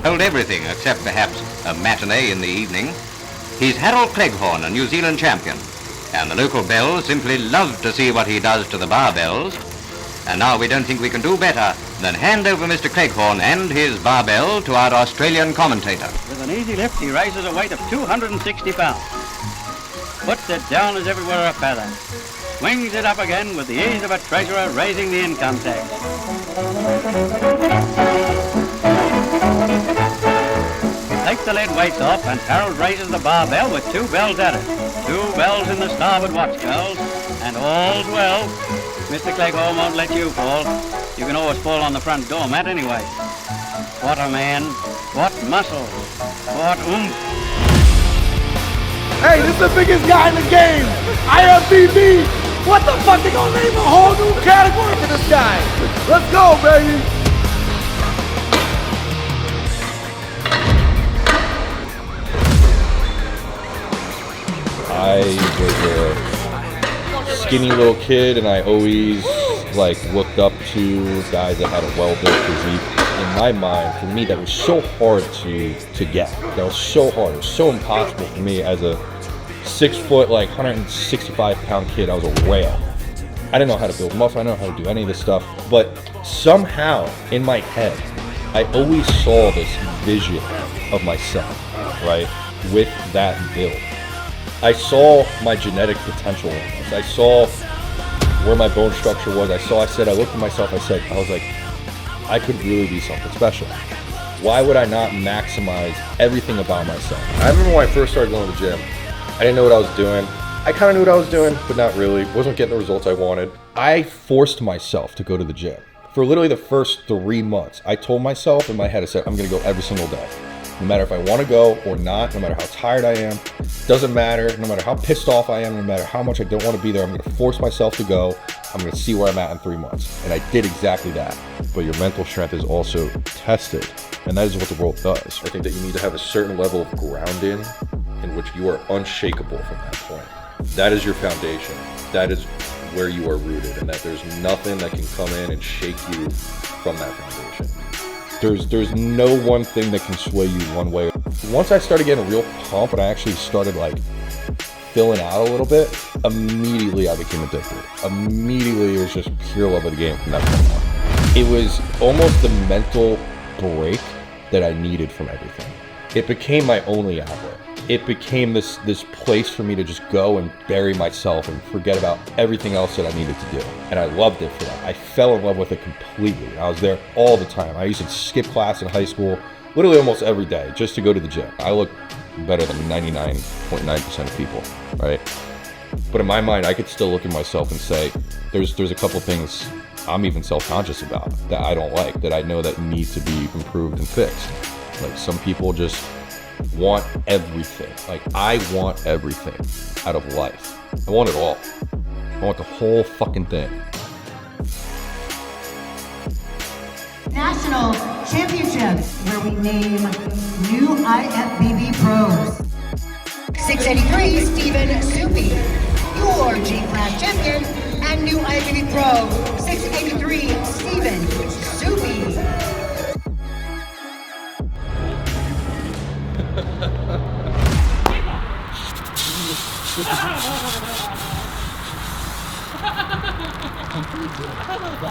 Hold everything except perhaps a matinee in the evening. He's Harold Cleghorn, a New Zealand champion, and the local belles simply love to see what he does to the barbells. And now we don't think we can do better than hand over Mr. Cleghorn and his barbell to our Australian commentator. With an easy lift, he raises a weight of 260 pounds. Puts it down as if it were a feather. Swings it up again with the ease of a treasurer raising the income tax. Takes the lead weights off, and Harold raises the barbell with 2 bells at it. 2 bells in the starboard watch, girls, and all's well. Mr. Cleghorn won't let you fall. You can always fall on the front door mat anyway. What a man, what muscle, what oomph. Hey, this is the biggest guy in the game. IFBB. What the fuck? They gonna name a whole new category for this guy. Let's go, baby. I was a skinny little kid, and I always looked up to guys that had a well-built physique. In my mind, for me, that was so hard to get. That was so hard. It was so impossible for me as a 6 foot, 165 pound kid. I was a whale. I didn't know how to build muscle. I didn't know how to do any of this stuff. But somehow, in my head, I always saw this vision of myself, right, with that build. I saw my genetic potential. I saw where my bone structure was. I looked at myself, I was like, I could really be something special. Why would I not maximize everything about myself? I remember when I first started going to the gym, I didn't know what I was doing. I kind of knew what I was doing, but not really. Wasn't getting the results I wanted. I forced myself to go to the gym. For literally the first 3 months, I told myself in my head, I said, I'm gonna go every single day. No matter if I want to go or not, no matter how tired I am, doesn't matter, no matter how pissed off I am, no matter how much I don't want to be there, I'm going to force myself to go. I'm going to see where I'm at in 3 months. And I did exactly that. But your mental strength is also tested, and that is what the world does. I think that you need to have a certain level of grounding in which you are unshakable from that point. That is your foundation. That is where you are rooted, and that there's nothing that can come in and shake you from that foundation. There's no one thing that can sway you one way. Once I started getting a real pump and I actually started filling out a little bit, immediately I became addicted. Immediately it was just pure love of the game from that point on. It was almost the mental break that I needed from everything. It became my only outlet. It became this place for me to just go and bury myself and forget about everything else that I needed to do. And I loved it for that. I fell in love with it completely. I was there all the time. I used to skip class in high school, literally almost every day, just to go to the gym. I look better than 99.9% of people, right? But in my mind, I could still look at myself and say, there's a couple things I'm even self-conscious about that I don't like, that I know that need to be improved and fixed. Some people just want everything. I want everything out of life. I want it all. I want the whole fucking thing. National Championships, where we name new IFBB pros. 683, Stephen Soupy, your G-Class champion, and new IFBB pro, 683, Stephen